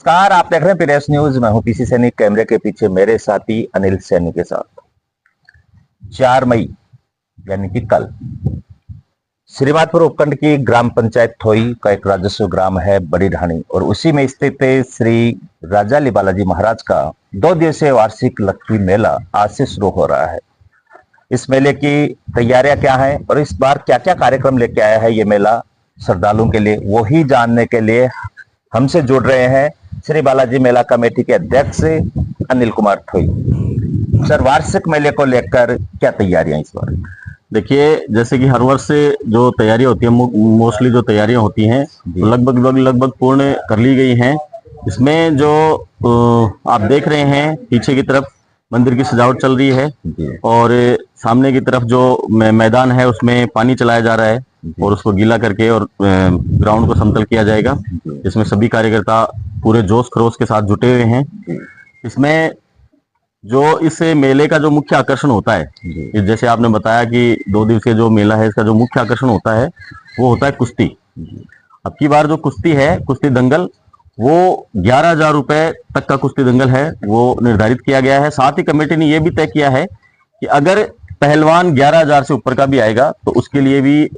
नमस्कार, आप देख रहे हैं पीडीएस न्यूज। मैं हूं पीसी सैनी। कैमरे के पीछे मेरे साथी अनिल सैनी के साथ 4 मई यानी कि कल श्रीमाधपुर उपखंड की ग्राम पंचायत थोई का एक राजस्व ग्राम है बड़ी ढाणी, और उसी में स्थित श्री राजाली बालाजी महाराज का 2 दिवसीय वार्षिक लक्की मेला आज से शुरू हो रहा है। इस मेले की तैयारियां क्या हैं और इस बार क्या क्या कार्यक्रम लेके आया है ये मेला श्रद्धालुओं के लिए, वही जानने के लिए हमसे जुड़ रहे हैं श्री बालाजी मेला कमेटी के अध्यक्ष अनिल कुमार थोई। सर, वार्षिक मेले को लेकर क्या तैयारियां इस बार? देखिए, जैसे कि हर वर्ष से जो तैयारियां होती है, मोस्टली जो तैयारियां होती हैं लगभग पूर्ण कर ली गई हैं। इसमें जो आप देख रहे हैं पीछे की तरफ मंदिर की सजावट चल रही है और सामने की तरफ जो मैदान है उसमें पानी चलाया जा रहा है और उसको गीला करके और ग्राउंड को समतल किया जाएगा। इसमें सभी कार्यकर्ता पूरे जोश खरोश के साथ जुटे हुए हैं। इसमें जो इस मेले का जो मुख्य आकर्षण होता है, जैसे आपने बताया कि 2 दिवसीय जो मेला है, इसका जो मुख्य आकर्षण होता है वो होता है कुश्ती। अब की बार जो कुश्ती है, कुश्ती दंगल, वो 11,000 रुपए तक का कुश्ती दंगल है वो निर्धारित किया गया है। साथ ही कमेटी ने यह भी तय किया है कि अगर पहलवान 11,000 से ऊपर का भी आएगा तो उसके लिए भी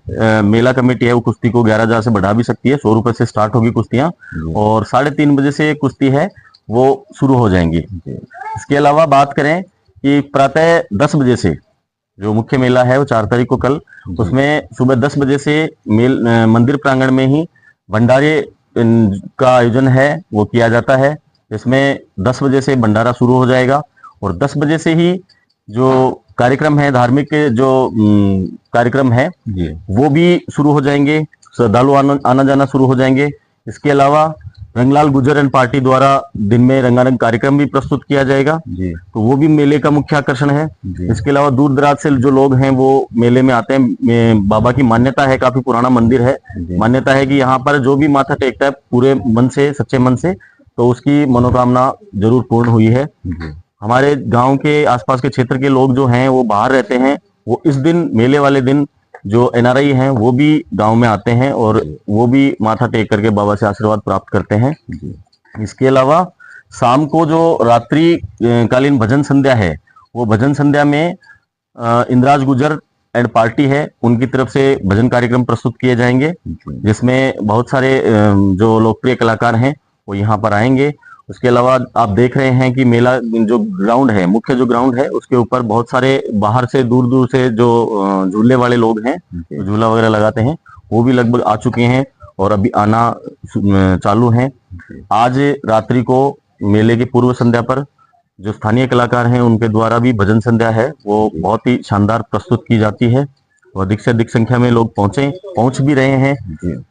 मेला कमेटी है वो कुश्ती को 11,000 से बढ़ा भी सकती है। 100 रुपए से स्टार्ट होगी कुश्तियां और 3:30 बजे से कुश्ती है वो शुरू हो जाएंगी। इसके अलावा बात करें कि प्रातः 10 बजे से जो मुख्य मेला है वो 4 तारीख को कल, उसमें सुबह 10 बजे से मंदिर प्रांगण में ही भंडारे का आयोजन है वो किया जाता है। इसमें 10 बजे से भंडारा शुरू हो जाएगा और 10 बजे से ही जो कार्यक्रम है, धार्मिक जो कार्यक्रम है वो भी शुरू हो जाएंगे। श्रद्धालु आना जाना शुरू हो जाएंगे। इसके अलावा रंगलाल गुर्जर एंड पार्टी द्वारा दिन में रंगारंग कार्यक्रम भी प्रस्तुत किया जाएगा, तो वो भी मेले का मुख्य आकर्षण है। इसके अलावा दूर दराज से जो लोग हैं वो मेले में आते हैं। बाबा की मान्यता है, काफी पुराना मंदिर है, मान्यता है कि यहाँ पर जो भी माथा टेकता है पूरे मन से, सच्चे मन से, तो उसकी मनोकामना जरूर पूर्ण हुई है। हमारे गांव के आसपास के क्षेत्र के लोग जो हैं वो बाहर रहते हैं, वो इस दिन, मेले वाले दिन, जो एनआरआई हैं वो भी गांव में आते हैं और वो भी माथा टेक करके बाबा से आशीर्वाद प्राप्त करते हैं। इसके अलावा शाम को जो रात्रि कालीन भजन संध्या है, वो भजन संध्या में इंद्राज गुर्जर एंड पार्टी है उनकी तरफ से भजन कार्यक्रम प्रस्तुत किए जाएंगे, जिसमें बहुत सारे जो लोकप्रिय कलाकार हैं वो यहाँ पर आएंगे। उसके अलावा आप देख रहे हैं कि मेला जो ग्राउंड है, मुख्य जो ग्राउंड है, उसके ऊपर बहुत सारे बाहर से, दूर दूर से जो झूले वाले लोग हैं, झूला वगैरह लगाते हैं, वो भी लगभग आ चुके हैं और अभी आना चालू हैं। आज रात्रि को मेले की पूर्व संध्या पर जो स्थानीय कलाकार हैं उनके द्वारा भी भजन संध्या है वो बहुत ही शानदार प्रस्तुत की जाती है और अधिक से अधिक संख्या में लोग पहुंच भी रहे हैं।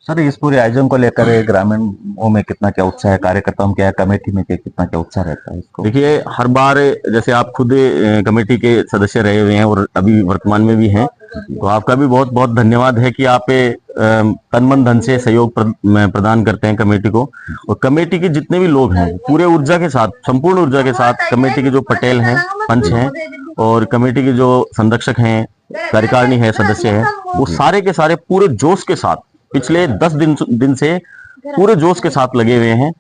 सर, इस पूरे आयोजन को लेकर ग्रामीणों में कितना क्या उत्साह है, कार्यकर्ताओं में क्या, कमेटी में कितना क्या उत्साह रहता है इसको? देखिए, हर बार जैसे आप खुद कमेटी के सदस्य रहे हुए हैं और अभी वर्तमान में भी हैं, तो आपका भी बहुत बहुत धन्यवाद है कि आप तन मन धन से सहयोग प्रदान करते हैं कमेटी को। और कमेटी के जितने भी लोग हैं पूरे ऊर्जा के साथ, संपूर्ण ऊर्जा के साथ, कमेटी के जो पटेल हैं, पंच हैं और कमेटी के जो संरक्षक हैं, कार्यकारिणी है, सदस्य हैं, वो सारे के सारे पूरे जोश के साथ पिछले 10 दिन से पूरे जोश के साथ लगे हुए हैं।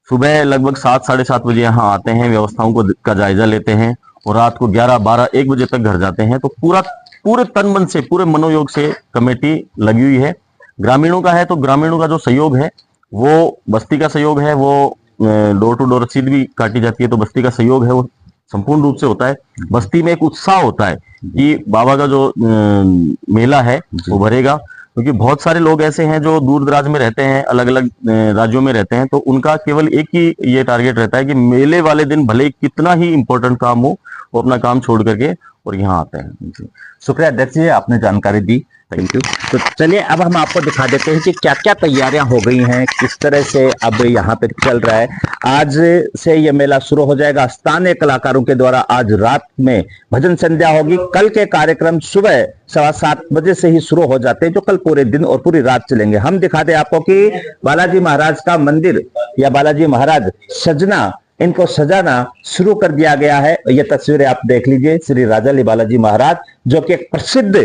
सुबह लगभग 7, 7:30 बजे यहाँ आते हैं, व्यवस्थाओं का जायजा लेते हैं और रात को 11, 12, 1 बजे तक घर जाते हैं। तो पूरे तन मन से, पूरे मनोयोग से कमेटी लगी हुई है। ग्रामीणों का है तो ग्रामीणों का जो सहयोग है वो, बस्ती का सहयोग है वो डोर टू डोर रसीद भी काटी जाती है, तो बस्ती का सहयोग है वो संपूर्ण रूप से होता है। बस्ती में एक उत्साह होता है कि बाबा का जो मेला है वो भरेगा, क्योंकि बहुत सारे लोग ऐसे हैं जो दूर दराज में रहते हैं, अलग अलग राज्यों में रहते हैं, तो उनका केवल एक ही ये टारगेट रहता है कि मेले वाले दिन भले कितना ही इंपॉर्टेंट काम हो, वो अपना काम छोड़ करके और यहाँ आते हैं। शुक्रिया अध्यक्ष जी, आपने जानकारी दी, थैंक यू। तो चलिए अब हम आपको दिखा देते हैं कि क्या क्या तैयारियां हो गई हैं, किस तरह से अब यहाँ पे चल रहा है। आज से ये मेला शुरू हो जाएगा। स्थानीय कलाकारों के द्वारा आज रात में भजन संध्या होगी। कल के कार्यक्रम सुबह 7:15 बजे से ही शुरू हो जाते हैं, जो कल पूरे दिन और पूरी रात चलेंगे। हम दिखा दें आपको कि बालाजी महाराज का मंदिर या बालाजी महाराज सजना, इनको सजाना शुरू कर दिया गया है। ये तस्वीरें आप देख लीजिए, श्री राजाली बालाजी महाराज जो कि एक प्रसिद्ध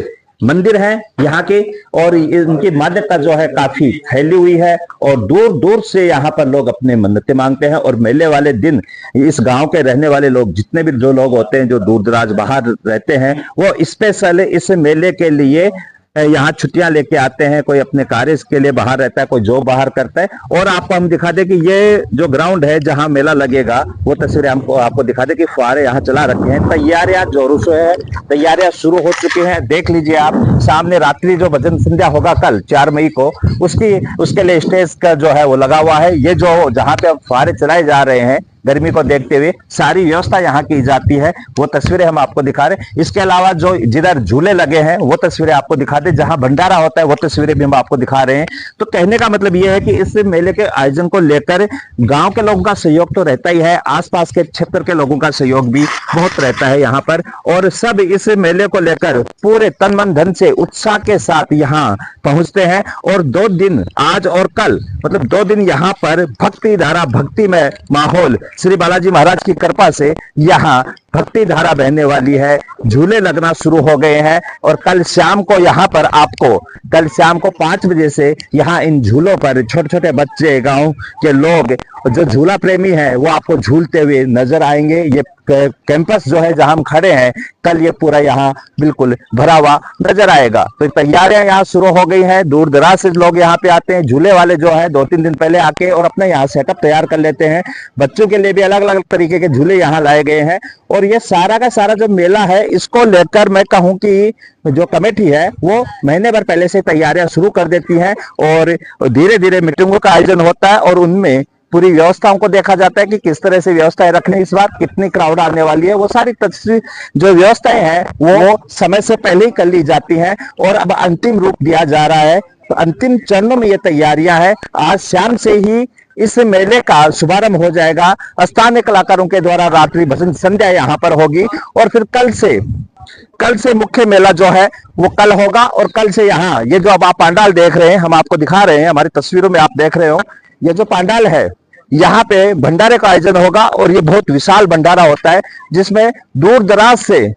मंदिर हैं यहाँ के, और इनकी मान्यता जो है काफी फैली हुई है और दूर दूर से यहाँ पर लोग अपने मन्नतें मांगते हैं। और मेले वाले दिन इस गांव के रहने वाले लोग, जितने भी जो लोग होते हैं जो दूर दराज बाहर रहते हैं, वो स्पेशल इस मेले के लिए यहाँ छुट्टियां लेके आते हैं। कोई अपने कार्य के लिए बाहर रहता है, कोई जॉब बाहर करता है। और आपको हम दिखा दे कि ये जो ग्राउंड है जहाँ मेला लगेगा, वो तस्वीरें हमको आपको दिखा दे कि फुहारे यहाँ चला रखे हैं। तैयारियां जोरों से है, तैयारियां शुरू हो चुकी हैं। देख लीजिए आप सामने, रात्रि जो भजन संध्या होगा कल 4 मई को, उसके लिए स्टेज का जो है वो लगा हुआ है। ये जो जहाँ पे फुहारे चलाए जा रहे हैं, गर्मी को देखते हुए सारी व्यवस्था यहाँ की जाती है, वो तस्वीरें हम आपको दिखा रहे हैं। इसके अलावा जो जिधर झूले लगे हैं वो तस्वीरें आपको दिखा दे, जहां भंडारा होता है वो तस्वीरें भी हम आपको दिखा रहे हैं। तो कहने का मतलब ये है कि इस मेले के आयोजन को लेकर गांव के लोगों का सहयोग तो रहता ही है, आसपास के क्षेत्र के लोगों का सहयोग भी बहुत रहता है यहाँ पर। और सब इस मेले को लेकर पूरे तन मन धन से उत्साह के साथ यहाँ पहुंचते हैं। और 2 दिन, आज और कल, मतलब 2 दिन यहाँ पर भक्ति धारा, भक्तिमय माहौल, श्री बालाजी महाराज की कृपा से यहाँ भक्ति धारा बहने वाली है। झूले लगना शुरू हो गए हैं और कल शाम को यहाँ पर आपको, कल शाम को 5 बजे से यहाँ इन झूलों पर छोटे छोटे बच्चे, गांव के लोग जो झूला प्रेमी हैं, वो आपको झूलते हुए नजर आएंगे। ये कैंपस जो है जहां हम खड़े हैं, कल ये पूरा यहाँ बिल्कुल भरा हुआ नजर आएगा। तो तैयारियां यहाँ शुरू हो गई हैं। दूर दराज से लोग यहाँ पे आते हैं। झूले वाले जो है 2-3 दिन पहले आके और अपना यहाँ सेटअप तैयार कर लेते हैं। बच्चों के लिए भी अलग अलग तरीके के झूले यहाँ लाए गए हैं। और ये सारा का सारा जो मेला है, इसको लेकर मैं कहूँ कि जो कमेटी है वो महीने भर पहले से तैयारियां शुरू कर देती है और धीरे धीरे मीटिंगों का आयोजन होता है और उनमें पूरी व्यवस्थाओं को देखा जाता है कि किस तरह से व्यवस्थाएं रखनी, इस बार कितनी क्राउड आने वाली है। वो सारी जो व्यवस्थाएं हैं वो समय से पहले ही कर ली जाती हैं और अब अंतिम रूप दिया जा रहा है। तो अंतिम चरणों में ये तैयारियां हैं। आज शाम से ही इस मेले का शुभारंभ हो जाएगा। स्थानीय कलाकारों के द्वारा रात्रि भजन संध्या यहाँ पर होगी और फिर कल से मुख्य मेला जो है वो कल होगा। और कल से यहाँ ये जो अब आप पंडाल देख रहे हैं, हम आपको दिखा रहे हैं, हमारी तस्वीरों में आप देख रहे हो, ये जो पंडाल है, यहाँ पे भंडारे का आयोजन होगा। और ये बहुत विशाल भंडारा होता है जिसमें दूर दराज से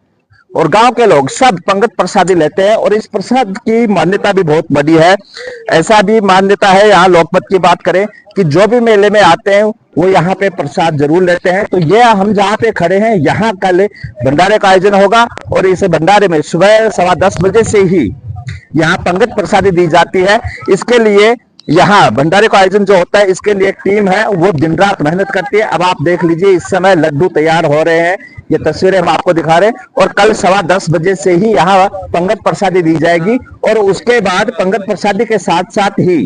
और गांव के लोग सब पंगत प्रसादी लेते हैं। और इस प्रसाद की मान्यता भी बहुत बड़ी है। ऐसा भी मान्यता है, यहाँ लोकमत की बात करें, कि जो भी मेले में आते हैं वो यहाँ पे प्रसाद जरूर लेते हैं। तो ये हम जहाँ पे खड़े हैं, यहाँ कल भंडारे का आयोजन होगा और इस भंडारे में सुबह 10:15 बजे से ही यहाँ पंगत प्रसादी दी जाती है। इसके लिए यहाँ भंडारे का आयोजन जो होता है, इसके लिए एक टीम है, वो दिन रात मेहनत करती है। अब आप देख लीजिए, इस समय लड्डू तैयार हो रहे हैं, ये तस्वीरें हम आपको दिखा रहे हैं। और कल 10:15 बजे से ही यहाँ पंगत प्रसादी दी जाएगी और उसके बाद पंगत प्रसादी के साथ साथ ही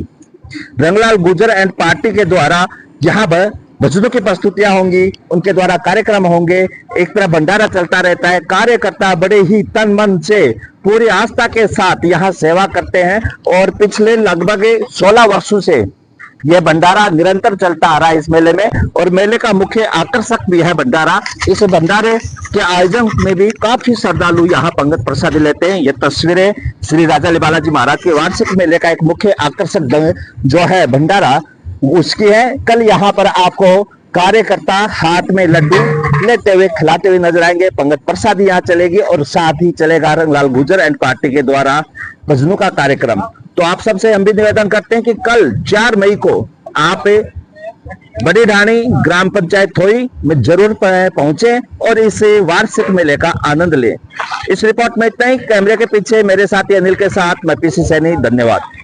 रंगलाल गुर्जर एंड पार्टी के द्वारा यहाँ पर भजनों की प्रस्तुतियां होंगी, उनके द्वारा कार्यक्रम होंगे। एक तरह भंडारा चलता रहता है। कार्यकर्ता बड़े ही तन मन से पूरी आस्था के साथ यहाँ सेवा करते हैं और पिछले लगभग 16 वर्षों से यह भंडारा निरंतर चलता आ रहा है इस मेले में। और मेले का मुख्य आकर्षक भी है भंडारा। इस भंडारे के आयोजन में भी काफी श्रद्धालु यहाँ पंगत प्रसादी लेते हैं। ये तस्वीरें श्री राजा बालाजी महाराज के वार्षिक मेले का एक मुख्य आकर्षक जो है भंडारा, उसकी है। कल यहाँ पर आपको कार्यकर्ता हाथ में लड्डू लेते हुए, खिलाते हुए नजर आएंगे। पंगत प्रसादी यहाँ चलेगी और साथ ही चलेगा रंगलाल गुर्जर एंड पार्टी के द्वारा भजनों का कार्यक्रम। तो आप सबसे हम भी निवेदन करते हैं कि कल 4 मई को आप बड़ी ढाणी ग्राम पंचायत थोई में जरूर पहुंचे और इस वार्षिक मेले का आनंद लें। इस रिपोर्ट में इतना ही। कैमरे के पीछे मेरे साथी अनिल के साथ मैं पीसी सैनी। धन्यवाद।